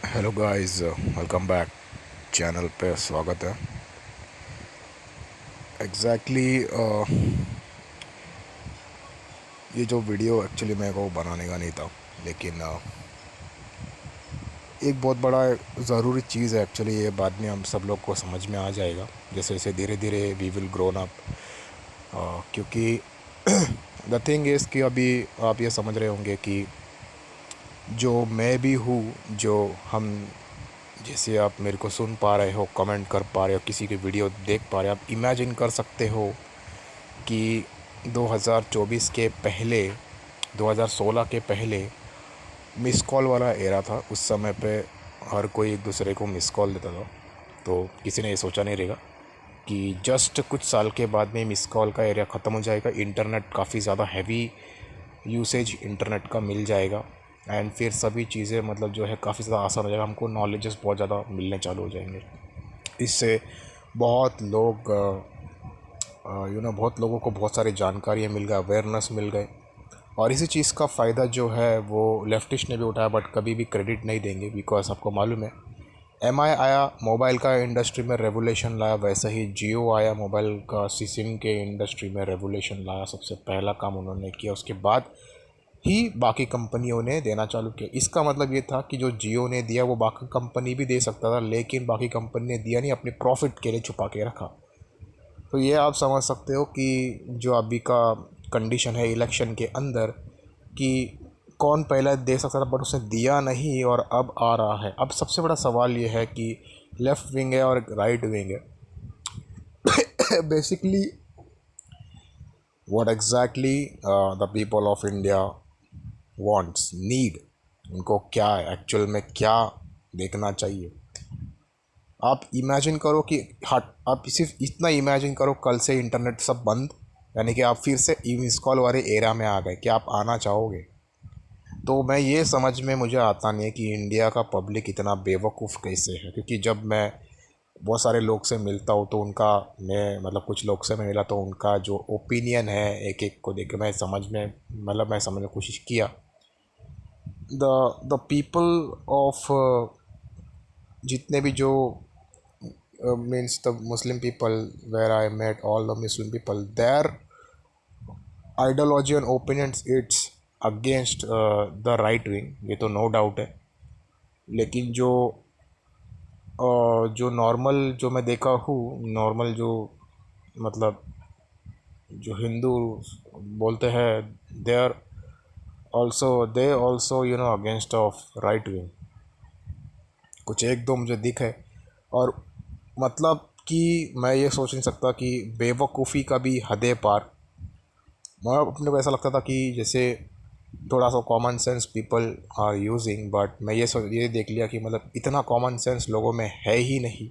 Hello guys, welcome back. Channel पे स्वागत है। ये जो वीडियो एक्चुअली मेरे को बनाने का नहीं था, लेकिन एक बहुत बड़ा ज़रूरी चीज़ है। एक्चुअली ये बाद में हम सब लोग को समझ में आ जाएगा जैसे जैसे धीरे धीरे वी विल ग्रोन अप। क्योंकि द थिंग इज़ कि अभी आप ये समझ रहे होंगे कि जो मैं भी हूँ, जो हम, जैसे आप मेरे को सुन पा रहे हो, कमेंट कर पा रहे हो, किसी की वीडियो देख पा रहे हो, आप इमेजिन कर सकते हो कि 2024 के पहले, 2016 के पहले मिस कॉल वाला एरा था। उस समय पे हर कोई एक दूसरे को मिस कॉल देता था, तो किसी ने ये सोचा नहीं रहेगा कि जस्ट कुछ साल के बाद में मिस कॉल का एरिया ख़त्म हो जाएगा। इंटरनेट काफ़ी ज़्यादा हैवी यूसेज इंटरनेट का मिल जाएगा, एंड फिर सभी चीज़ें मतलब जो है काफ़ी ज़्यादा आसान हो जाएगा। हमको नॉलेजेस बहुत ज़्यादा मिलने चालू हो जाएंगे। इससे बहुत लोग बहुत लोगों को बहुत सारी जानकारियाँ मिल गए, अवेयरनेस मिल गए। और इसी चीज़ का फ़ायदा जो है वो लेफ्टिस्ट ने भी उठाया, बट कभी भी क्रेडिट नहीं देंगे। बिकॉज आपको मालूम है, एमआई आया, मोबाइल का इंडस्ट्री में रेवोल्यूशन लाया, वैसे ही जियो आया, मोबाइल का सिम के इंडस्ट्री में रेवोल्यूशन लाया। सबसे पहला काम उन्होंने किया, उसके बाद ही बाकी कंपनियों ने देना चालू किया। इसका मतलब ये था कि जो जियो ने दिया वो बाकी कंपनी भी दे सकता था, लेकिन बाकी कंपनी ने दिया नहीं, अपने प्रॉफिट के लिए छुपा के रखा। तो ये आप समझ सकते हो कि जो अभी का कंडीशन है इलेक्शन के अंदर, कि कौन पहले दे सकता था बट उसने दिया नहीं और अब आ रहा है। अब सबसे बड़ा सवाल ये है कि लेफ़्ट विंग है और राइट विंग है। Basically what exactly the people of India wants, need, उनको क्या एक्चुअल में क्या देखना चाहिए। आप इमेजिन करो कि हट, आप सिर्फ इतना इमेजिन करो, कल से इंटरनेट सब बंद, यानी कि आप फिर से ई मिस कॉल वाले एरा में आ गए, क्या आप आना चाहोगे? तो मैं ये समझ में मुझे आता नहीं है कि इंडिया का पब्लिक इतना बेवकूफ़ कैसे है। क्योंकि जब मैं बहुत सारे लोग से मिलता हूँ तो उनका, मैं मतलब कुछ लोग से मैं मिला तो उनका जो ओपिनियन है, एक एक को देख के मैं समझ में, मतलब मैं समझने की कोशिश किया। द पीपल ऑफ, जितने भी जो means the Muslim people where I met, all the Muslim people, their ideology and opinions, it's against the right wing, ये तो नो डाउट है। लेकिन जो नॉर्मल, जो मैं देखा हूँ, नॉर्मल जो, मतलब जो हिंदू बोलते हैं, they are also against of right wing. कुछ एक दो मुझे दिखे, और मतलब कि मैं ये सोच नहीं सकता कि बेवकूफ़ी का भी हदें पार। मैं अपने को ऐसा लगता था कि जैसे थोड़ा सा common sense people are using, but मैं ये देख लिया कि मतलब इतना कॉमन सेंस लोगों में है ही नहीं।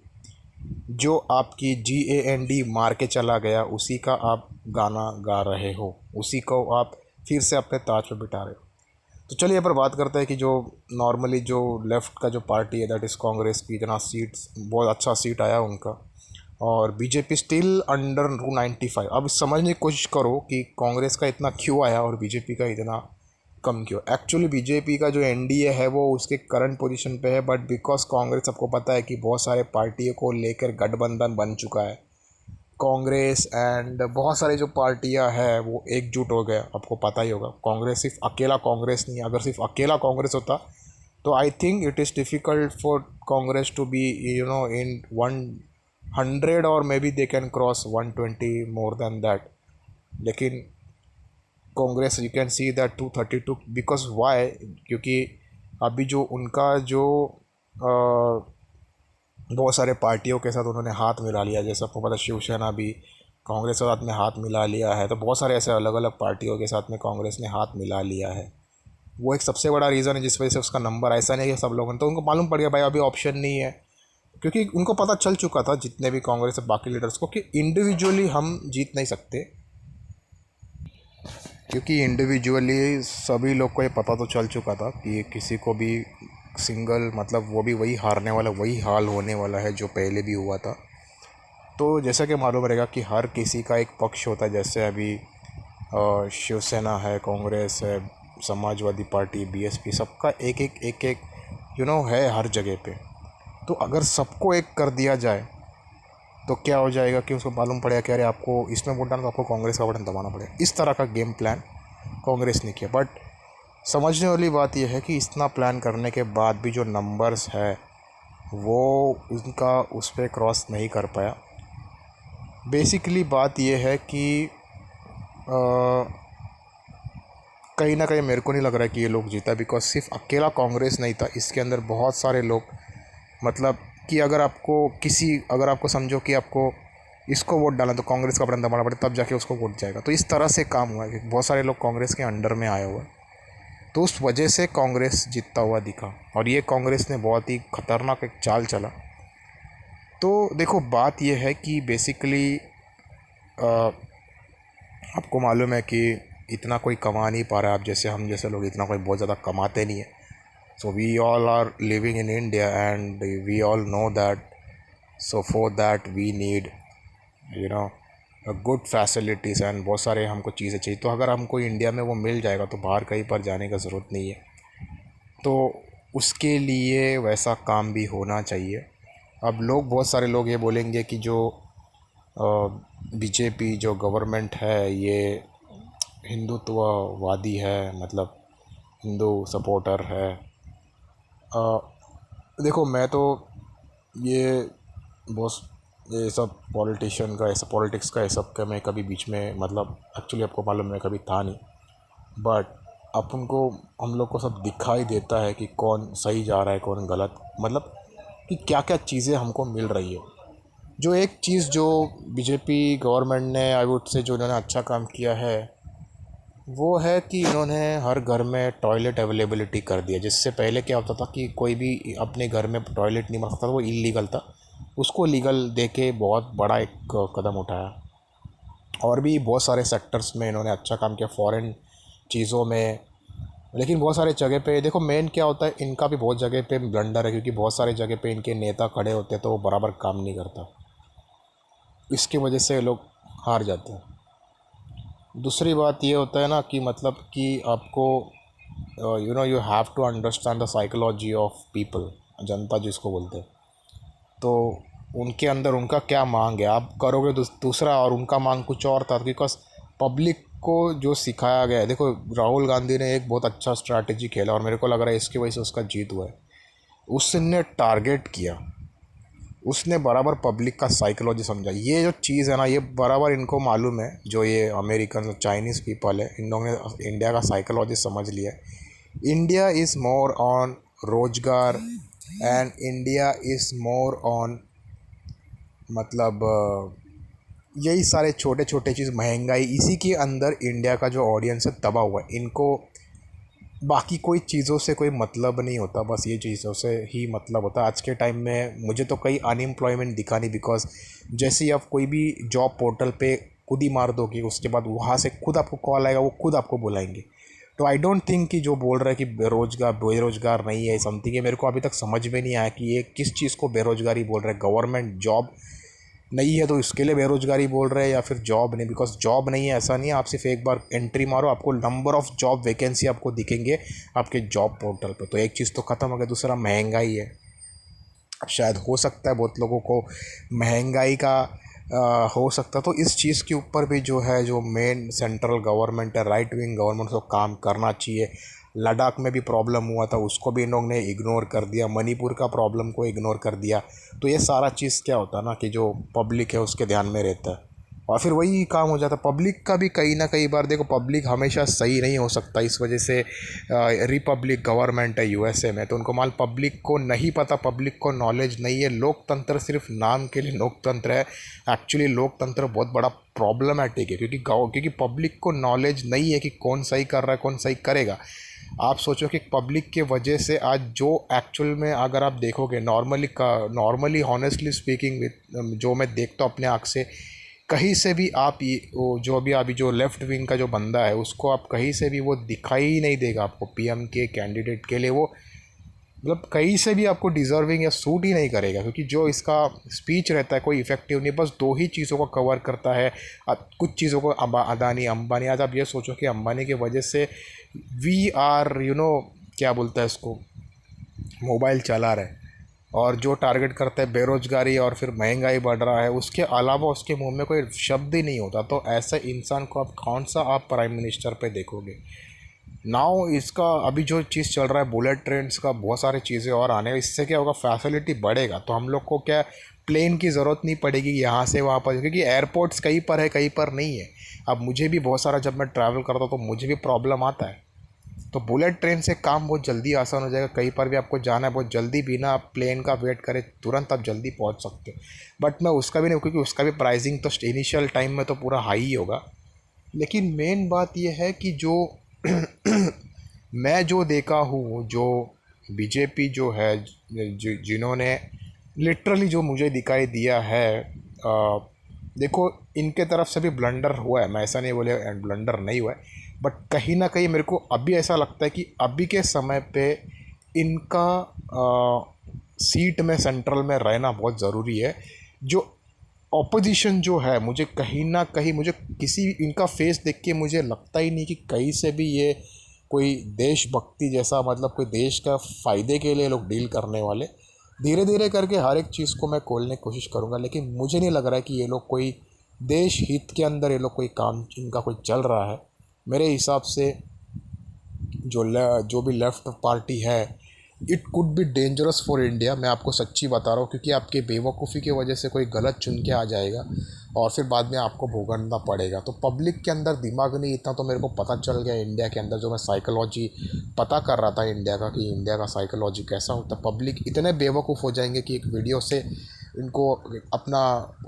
जो आपकी GAND मार के चला गया, उसी का आप गाना गा रहे हो, उसी को आप फिर से अपने ताज पे बिठा रहे हो। तो चलिए यहाँ पर बात करते हैं कि जो नॉर्मली जो लेफ़्ट का जो पार्टी है, दैट इज़ कांग्रेस की, इतना सीट्स, बहुत अच्छा सीट आया उनका, और बीजेपी स्टिल अंडर 295। अब समझने की कोशिश करो कि कांग्रेस का इतना क्यों आया और बीजेपी का इतना कम क्यों। एक्चुअली बीजेपी का जो एनडीए है वो उसके करंट पोजीशन पे है, बट बिकॉज कांग्रेस, सबको पता है कि बहुत सारे पार्टियों को लेकर गठबंधन बन चुका है। कांग्रेस एंड बहुत सारी जो पार्टियां हैं वो एकजुट हो गए। आपको पता ही होगा, कांग्रेस सिर्फ अकेला कांग्रेस नहीं है। अगर सिर्फ अकेला कांग्रेस होता तो I think it is difficult for Congress to be in 100, और maybe they can cross 120 more than that. लेकिन Congress, you can see that 232, because why, क्योंकि अभी जो उनका जो बहुत सारे पार्टियों के साथ उन्होंने हाथ मिला लिया। जैसे आपको पता, शिवसेना भी कांग्रेस के साथ में हाथ मिला लिया है, तो बहुत सारे ऐसे अलग अलग पार्टियों के साथ में कांग्रेस ने हाथ मिला लिया है। वो एक सबसे बड़ा रीज़न है जिस वजह से उसका नंबर, ऐसा नहीं है कि सब लोगों ने, तो उनको मालूम पड़ गया भाई अभी ऑप्शन नहीं है। क्योंकि उनको पता चल चुका था, जितने भी कांग्रेस और बाकी लीडर्स को, कि इंडिविजुअली हम जीत नहीं सकते। क्योंकि इंडिविजुअली सभी लोग को ये पता तो चल चुका था कि किसी को भी सिंगल, मतलब वो भी वही हारने वाला, वही हाल होने वाला है जो पहले भी हुआ था। तो जैसा कि मालूम रहेगा कि हर किसी का एक पक्ष होता है। जैसे अभी शिवसेना है, कांग्रेस है, समाजवादी पार्टी, BSP, सबका एक एक है हर जगह पे। तो अगर सबको एक कर दिया जाए तो क्या हो जाएगा कि उसको मालूम पड़ेगा कि अरे आपको इसमें वोट डालना तो आपको कांग्रेस का बटन दबाना पड़ेगा। इस तरह का गेम प्लान कांग्रेस ने किया। बट समझने वाली बात यह है कि इतना प्लान करने के बाद भी जो नंबर्स है वो उनका उस पर क्रॉस नहीं कर पाया। बेसिकली बात यह है कि कहीं ना कहीं मेरे को नहीं लग रहा है कि ये लोग जीता, बिकॉज सिर्फ अकेला कांग्रेस नहीं था, इसके अंदर बहुत सारे लोग, मतलब कि अगर आपको समझो कि आपको इसको वोट डालना तो कांग्रेस का बटन दबाना पड़े तब जाके उसको वोट जाएगा। तो इस तरह से काम हुआ है कि बहुत सारे लोग कांग्रेस के अंडर में आए हुए हैं, तो उस वजह से कांग्रेस जीतता हुआ दिखा। और ये कांग्रेस ने बहुत ही खतरनाक एक चाल चला। तो देखो बात यह है कि बेसिकली आपको मालूम है कि इतना कोई कमा नहीं पा रहा है। आप जैसे हम जैसे लोग इतना कोई बहुत ज़्यादा कमाते नहीं है। So we all are living in India and we all know that, so for that we need you know good facilities and बहुत सारे हमको चीज़ें चाहिए। तो अगर हमको इंडिया में वो मिल जाएगा तो बाहर कहीं पर जाने का ज़रूरत नहीं है। तो उसके लिए वैसा काम भी होना चाहिए। अब लोग बहुत सारे लोग ये बोलेंगे कि जो बीजेपी जो गवर्नमेंट है ये हिंदुत्ववादी है, मतलब हिंदू सपोर्टर है। देखो मैं तो ये बॉस ये सब पॉलिटिशियन का ऐसा पॉलिटिक्स का ये सब का मैं कभी बीच में, मतलब एक्चुअली आपको मालूम मैं कभी था नहीं। बट अपन को हम लोग को सब दिखाई देता है कि कौन सही जा रहा है कौन गलत, मतलब कि क्या क्या चीज़ें हमको मिल रही है। जो एक चीज़ जो बीजेपी गवर्नमेंट ने आई वुड से जो इन्होंने अच्छा काम किया है वो है कि इन्होंने हर घर में टॉयलेट अवेलेबिलिटी कर दिया। जिससे पहले क्या होता था कि कोई भी अपने घर में टॉयलेट नहीं बना सकता था, वो इलीगल था। उसको लीगल दे के बहुत बड़ा एक कदम उठाया। और भी बहुत सारे सेक्टर्स में इन्होंने अच्छा काम किया, फॉरेन चीज़ों में। लेकिन बहुत सारे जगह पे देखो मेन क्या होता है, इनका भी बहुत जगह पे ब्लंडर है, क्योंकि बहुत सारे जगह पे इनके नेता खड़े होते हैं तो वो बराबर काम नहीं करता। इसकी वजह से लोग हार जाते हैं। दूसरी बात ये होता है ना कि मतलब कि आपको you have to understand the psychology of people, जनता जिसको बोलते हैं। तो उनके अंदर उनका क्या मांग है, आप करोगे दूसरा और उनका मांग कुछ और था। बिकॉज पब्लिक को जो सिखाया गया है, देखो राहुल गांधी ने एक बहुत अच्छा स्ट्रैटेजी खेला और मेरे को लग रहा है इसकी वजह से उसका जीत हुआ है। उसने टारगेट किया, उसने बराबर पब्लिक का साइकोलॉजी समझा। ये जो चीज़ है ना ये बराबर इनको मालूम है, जो ये अमेरिकन चाइनीज़ पीपल है, इन लोगों ने इंडिया का साइकोलॉजी समझ लिया है। इंडिया इज़ मोर ऑन रोजगार and India is more on, मतलब यही सारे छोटे छोटे चीज़, महंगाई, इसी के अंदर इंडिया का जो ऑडियंस है दबा हुआ है। इनको बाकी कोई चीज़ों से कोई मतलब नहीं होता, बस ये चीज़ों से ही मतलब होता है। आज के टाइम में मुझे तो कहीं अनएम्प्लॉयमेंट दिखा नहीं, बिकॉज जैसे ही आप कोई भी जॉब पोर्टल पे खुद ही मार दोगे उसके बाद वहाँ से खुद आपको कॉल आएगा, वो खुद आपको बुलाएंगे। तो आई डोंट थिंक कि जो बोल रहा है कि बेरोजगार नहीं है समथिंग, है मेरे को अभी तक समझ में नहीं आया कि ये किस चीज़ को बेरोजगारी बोल रहे हैं। गवर्नमेंट जॉब नहीं है तो इसके लिए बेरोजगारी बोल रहे हैं, या फिर जॉब नहीं, बिकॉज जॉब नहीं है ऐसा नहीं है। आप सिर्फ एक बार एंट्री मारो आपको नंबर ऑफ़ जॉब वैकेंसी आपको दिखेंगे आपके जॉब पोर्टल पे। तो एक चीज़ तो ख़त्म हो गया, दूसरा महंगाई है। शायद हो सकता है बहुत लोगों को महंगाई का हो सकता है। तो इस चीज़ के ऊपर भी जो है जो मेन सेंट्रल गवर्नमेंट है, राइट विंग गवर्नमेंट को काम करना चाहिए। लद्दाख में भी प्रॉब्लम हुआ था, उसको भी इन लोगों ने इग्नोर कर दिया, मणिपुर का प्रॉब्लम को इग्नोर कर दिया। तो ये सारा चीज़ क्या होता है ना कि जो पब्लिक है उसके ध्यान में रहता है और फिर वही काम हो जाता है। पब्लिक का भी कहीं ना कई बार देखो पब्लिक हमेशा सही नहीं हो सकता, इस वजह से रिपब्लिक गवर्नमेंट है यूएसए में, तो उनको माल पब्लिक को नहीं पता, पब्लिक को नॉलेज नहीं है। लोकतंत्र सिर्फ नाम के लिए लोकतंत्र है, एक्चुअली लोकतंत्र बहुत बड़ा प्रॉब्लमेटिक है, क्योंकि पब्लिक को नॉलेज नहीं है कि कौन सही कर रहा है कौन सही करेगा। आप सोचो कि पब्लिक के वजह से आज जो एक्चुअल में अगर आप देखोगे नॉर्मली हॉनेस्टली स्पीकिंग विथ जो मैं देखता हूँ अपने आँख से, कहीं से भी आप वो जो भी अभी जो लेफ़्ट विंग का जो बंदा है उसको आप कहीं से भी वो दिखाई ही नहीं देगा आपको पीएम के कैंडिडेट के लिए। वो मतलब कहीं से भी आपको डिज़र्विंग या सूट ही नहीं करेगा, क्योंकि जो इसका स्पीच रहता है कोई इफेक्टिव नहीं, बस दो ही चीज़ों को कवर करता है। कुछ चीज़ों को अदानी अंबानी, आज आप ये सोचो कि अंबानी की वजह से वी आर क्या बोलता है इसको, मोबाइल चला रहे और जो टारगेट करते हैं बेरोजगारी और फिर महंगाई बढ़ रहा है, उसके अलावा उसके मुंह में कोई शब्द ही नहीं होता, तो ऐसे इंसान को आप कौन सा आप प्राइम मिनिस्टर पे देखोगे। नाउ इसका अभी जो चीज़ चल रहा है बुलेट ट्रेन्स का, बहुत सारी चीज़ें और आने, इससे क्या होगा, फैसिलिटी बढ़ेगा, तो हम लोग को क्या प्लेन की ज़रूरत नहीं पड़ेगी यहाँ से वहाँ पर, क्योंकि एयरपोर्ट्स कहीं पर है कहीं पर नहीं है। अब मुझे भी बहुत सारा, जब मैं ट्रैवल करता हूँ तो मुझे भी प्रॉब्लम आता है, तो बुलेट ट्रेन से काम बहुत जल्दी आसान हो जाएगा। कहीं पर भी आपको जाना है बहुत जल्दी, बिना आप प्लेन का वेट करें तुरंत आप जल्दी पहुंच सकते हो। बट मैं उसका भी नहीं, क्योंकि उसका भी प्राइसिंग तो इनिशियल टाइम में तो पूरा हाई ही होगा। लेकिन मेन बात यह है कि जो मैं जो देखा हूँ, जो बीजेपी जो है, जिन्होंने लिटरली जो मुझे दिखाई दिया है, देखो इनके तरफ से भी ब्लंडर हुआ है, मैं ऐसा नहीं बोले ब्लंडर नहीं हुआ है, बट कहीं ना कहीं मेरे को अभी ऐसा लगता है कि अभी के समय पे इनका सीट में सेंट्रल में रहना बहुत ज़रूरी है। जो ऑपोजिशन जो है, मुझे कहीं ना कहीं, मुझे किसी इनका फेस देख के मुझे लगता ही नहीं कि कहीं से भी ये कोई देशभक्ति जैसा, मतलब कोई देश का फ़ायदे के लिए लोग डील करने वाले। धीरे धीरे करके हर एक चीज़ को मैं खोलने की कोशिश करूँगा, लेकिन मुझे नहीं लग रहा है कि ये लोग कोई देश हित के अंदर ये लोग कोई काम इनका कोई चल रहा है। मेरे हिसाब से जो भी लेफ़्ट पार्टी है, it could be dangerous for India. मैं आपको सच्ची बता रहा हूँ, क्योंकि आपके बेवकूफ़ी की वजह से कोई गलत चुन के आ जाएगा और फिर बाद में आपको भुगतना पड़ेगा। तो पब्लिक के अंदर दिमाग नहीं, इतना तो मेरे को पता चल गया इंडिया के अंदर, जो मैं साइकोलॉजी पता कर रहा था इंडिया का, कि इंडिया का साइकोलॉजी कैसा होता है। पब्लिक इतने बेवकूफ़ हो जाएंगे कि एक वीडियो से इनको अपना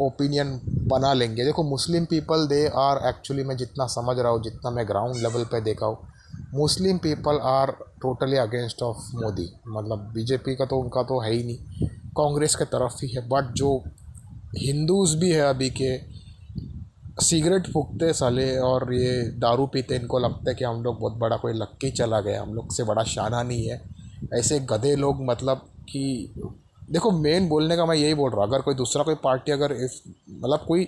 ओपिनियन बना लेंगे। देखो Muslim people, they are actually, मैं जितना समझ रहा हूँ, जितना मैं ग्राउंड लेवल पे देखा हूँ, Muslim people are totally against of Modi. मतलब बीजेपी का तो उनका तो है ही नहीं, कांग्रेस के तरफ ही है। बट जो हिंदूज़ भी है अभी के, सिगरेट फूकते साले और ये दारू पीते, इनको लगता है कि हम लोग बहुत बड़ा कोई लक्की चला गया, हम लोग से बड़ा शाना नहीं है। ऐसे गधे लोग, मतलब कि देखो मेन बोलने का मैं यही बोल रहा हूँ, अगर कोई दूसरा कोई पार्टी, अगर इस मतलब कोई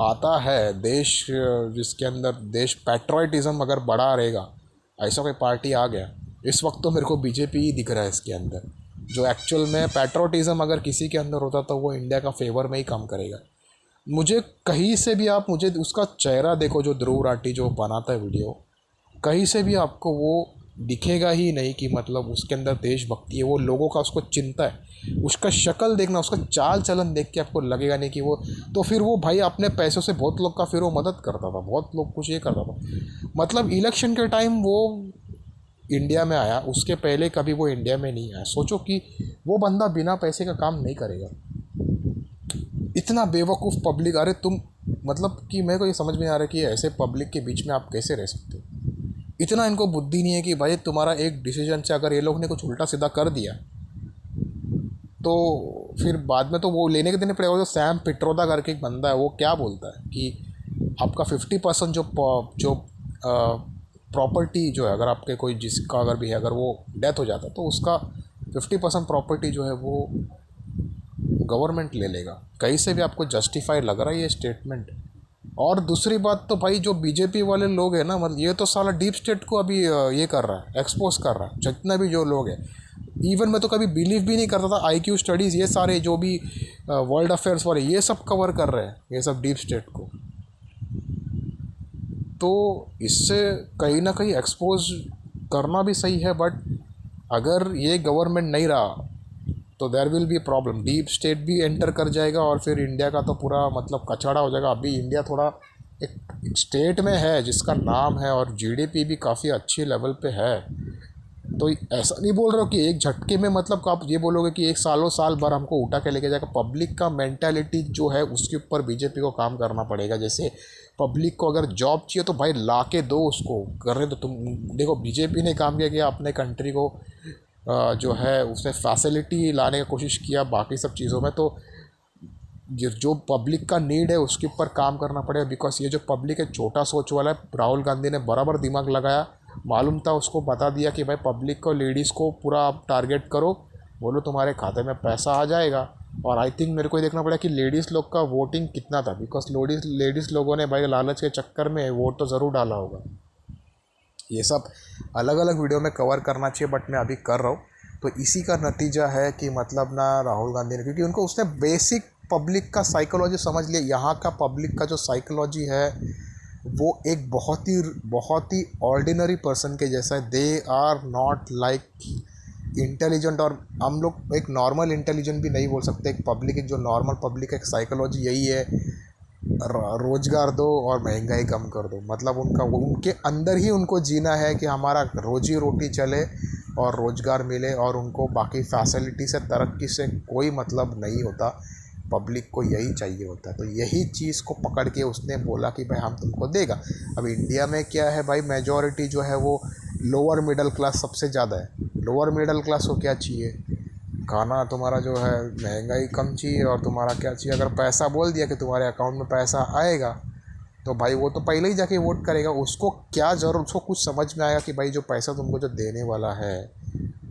आता है देश जिसके अंदर देश पैट्रियटिज़म अगर बढ़ा रहेगा, ऐसा कोई पार्टी आ गया, इस वक्त तो मेरे को बीजेपी ही दिख रहा है इसके अंदर। जो एक्चुअल में पैट्रियटिज़म अगर किसी के अंदर होता तो वो इंडिया का फेवर में ही काम करेगा। मुझे कहीं से भी आप मुझे उसका चेहरा देखो, जो ध्रुव राठी जो बनाता है वीडियो, कहीं से भी आपको वो दिखेगा ही नहीं कि मतलब उसके अंदर देशभक्ति है, वो लोगों का उसको चिंता है। उसका शक्ल देखना, उसका चाल चलन देख के आपको लगेगा नहीं कि वो, तो फिर वो भाई अपने पैसों से बहुत लोग का फिर वो मदद करता था, बहुत लोग कुछ ये करता था। मतलब इलेक्शन के टाइम वो इंडिया में आया, उसके पहले कभी वो इंडिया में नहीं आया। सोचो कि वो बंदा बिना पैसे का काम नहीं करेगा। इतना बेवकूफ़ पब्लिक, अरे तुम, मतलब कि मेरे को ये समझ में आ रहा है कि ऐसे पब्लिक के बीच में आप कैसे रह सकते हो। इतना इनको बुद्धि नहीं है कि भाई तुम्हारा एक डिसीजन से अगर ये लोग ने कुछ उल्टा सीधा कर दिया तो फिर बाद में तो वो लेने के देने पड़ेगा। जो सैम पिट्रोदा करके एक बंदा है, वो क्या बोलता है कि आपका 50% जो प्रॉपर्टी जो है, अगर आपके कोई जिसका अगर भी है, अगर वो डेथ हो जाता है तो उसका 50% प्रॉपर्टी जो है वो गवर्नमेंट ले लेगा। कहीं से भी आपको जस्टिफाई लग रहा है ये स्टेटमेंट। और दूसरी बात तो भाई जो बीजेपी वाले लोग हैं ना, मतलब ये तो साला डीप स्टेट को अभी ये कर रहा है, एक्सपोज कर रहा है, जितना भी जो लोग हैं। इवन मैं तो कभी बिलीव भी नहीं करता था, आईक्यू स्टडीज़ ये सारे जो भी वर्ल्ड अफेयर्स वाले ये सब कवर कर रहे हैं, ये सब डीप स्टेट को। तो इससे कहीं ना कहीं एक्सपोज करना भी सही है, बट अगर ये गवर्नमेंट नहीं रहा तो there will be problem, deep state भी एंटर कर जाएगा और फिर इंडिया का तो पूरा मतलब कचड़ा हो जाएगा। अभी इंडिया थोड़ा एक स्टेट में है जिसका नाम है और जीडीपी भी काफ़ी अच्छी लेवल पे है। तो ऐसा नहीं बोल रहा हूँ कि एक झटके में, मतलब आप ये बोलोगे कि एक सालों साल भर हमको उठा के लेके जाएगा। पब्लिक का मेंटालिटी जो है उसके ऊपर बीजेपी को काम करना पड़ेगा। जैसे पब्लिक को अगर जॉब चाहिए तो भाई ला के दो उसको, करने तो तुम देखो बीजेपी ने काम किया कि अपने कंट्री को जो है उसने फैसिलिटी लाने की कोशिश किया बाकी सब चीज़ों में। तो ये जो पब्लिक का नीड है उसके ऊपर काम करना पड़ेगा, बिकॉज ये जो पब्लिक है छोटा सोच वाला है। राहुल गांधी ने बराबर दिमाग लगाया, मालूम था उसको, बता दिया कि भाई पब्लिक को, लेडीज़ को पूरा आप टारगेट करो, बोलो तुम्हारे खाते में पैसा आ जाएगा। और आई थिंक मेरे को ये देखना पड़ा कि लेडीज़ लोग का वोटिंग कितना था, बिकॉज लेडीज़ लोगों ने भाई लालच के चक्कर में वोट तो ज़रूर डाला होगा। ये सब अलग अलग वीडियो में कवर करना चाहिए, बट मैं अभी कर रहा हूँ। तो इसी का नतीजा है कि मतलब ना राहुल गांधी ने, क्योंकि उनको उसने बेसिक पब्लिक का साइकोलॉजी समझ लिया। यहाँ का पब्लिक का जो साइकोलॉजी है वो एक बहुत ही ऑर्डिनरी पर्सन के जैसा है। They are not like intelligent, और हम लोग एक नॉर्मल इंटेलिजेंट भी नहीं बोल सकते। एक पब्लिक, एक जो नॉर्मल पब्लिक, एक साइकोलॉजी यही है, रोजगार दो और महंगाई कम कर दो। मतलब उनका वो, उनके अंदर ही उनको जीना है कि हमारा रोजी रोटी चले और रोजगार मिले, और उनको बाकी फैसिलिटी से, तरक्की से कोई मतलब नहीं होता। पब्लिक को यही चाहिए होता है। तो यही चीज़ को पकड़ के उसने बोला कि भाई हम तुमको देगा। अब इंडिया में क्या है भाई, मेजॉरिटी जो है वो लोअर मिडिल क्लास सबसे ज़्यादा है। लोअर मिडिल क्लास को क्या चाहिए, खाना तुम्हारा जो है, महंगाई कम चाहिए, और तुम्हारा क्या चाहिए, अगर पैसा बोल दिया कि तुम्हारे अकाउंट में पैसा आएगा तो भाई वो तो पहले ही जाके वोट करेगा। उसको क्या ज़रूर, उसको कुछ समझ में आएगा कि भाई जो पैसा तुमको जो देने वाला है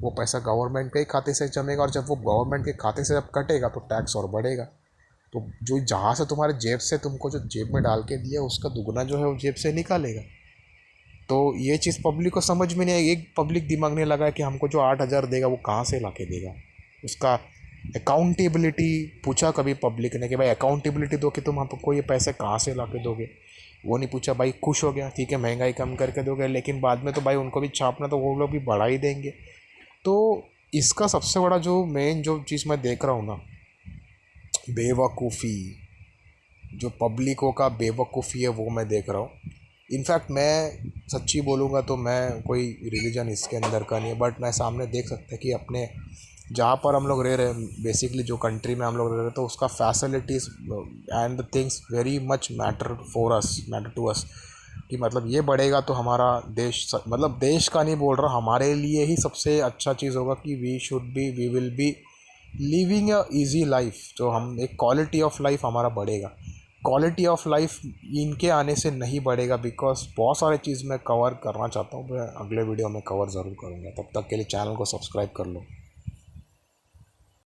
वो पैसा गवर्नमेंट के ही खाते से जमेगा, और जब वो गवर्नमेंट के खाते से जब कटेगा तो टैक्स और बढ़ेगा। तो जो जहाँ से तुम्हारे जेब से तुमको जो जेब में डाल के दिया उसका दुगना जो है वो जेब से निकालेगा। तो ये चीज़ पब्लिक को समझ में नहीं आई। एक पब्लिक दिमाग ने लगा कि हमको जो 8,000 देगा वो कहाँ से ला के देगा। उसका अकाउंटेबिलिटी पूछा कभी पब्लिक ने कि भाई अकाउंटेबिलिटी दो कि तुम हमको ये पैसे कहाँ से ला के दोगे, वो नहीं पूछा। भाई खुश हो गया, ठीक है महंगाई कम करके दोगे, लेकिन बाद में तो भाई उनको भी छापना, तो वो लोग भी बढ़ा ही देंगे। तो इसका सबसे बड़ा जो मेन जो चीज़ मैं देख रहा हूँ ना, बेवकूफ़ी, जो पब्लिकों का बेवकूफ़ी है वो मैं देख रहा हूँ। इनफैक्ट मैं सच्ची बोलूँगा तो मैं कोई रिलीजन इसके अंदर का नहीं है, बट मैं सामने देख सकता है कि अपने जहाँ पर हम लोग रह रहे हैं, बेसिकली जो कंट्री में हम लोग रह रहे हैं, तो उसका facilities and the things very much matter for us, matter to us. कि मतलब ये बढ़ेगा तो हमारा देश, मतलब देश का नहीं बोल रहा, हमारे लिए ही सबसे अच्छा चीज़ होगा कि we will be living a easy life. जो हम एक क्वालिटी ऑफ लाइफ हमारा बढ़ेगा। क्वालिटी ऑफ लाइफ इनके आने से नहीं बढ़ेगा, बिकॉज बहुत सारे चीज़ मैं कवर करना चाहता हूँ। मैं अगले वीडियो में कवर ज़रूर करूँगा। तब तक के लिए चैनल को सब्सक्राइब कर लो।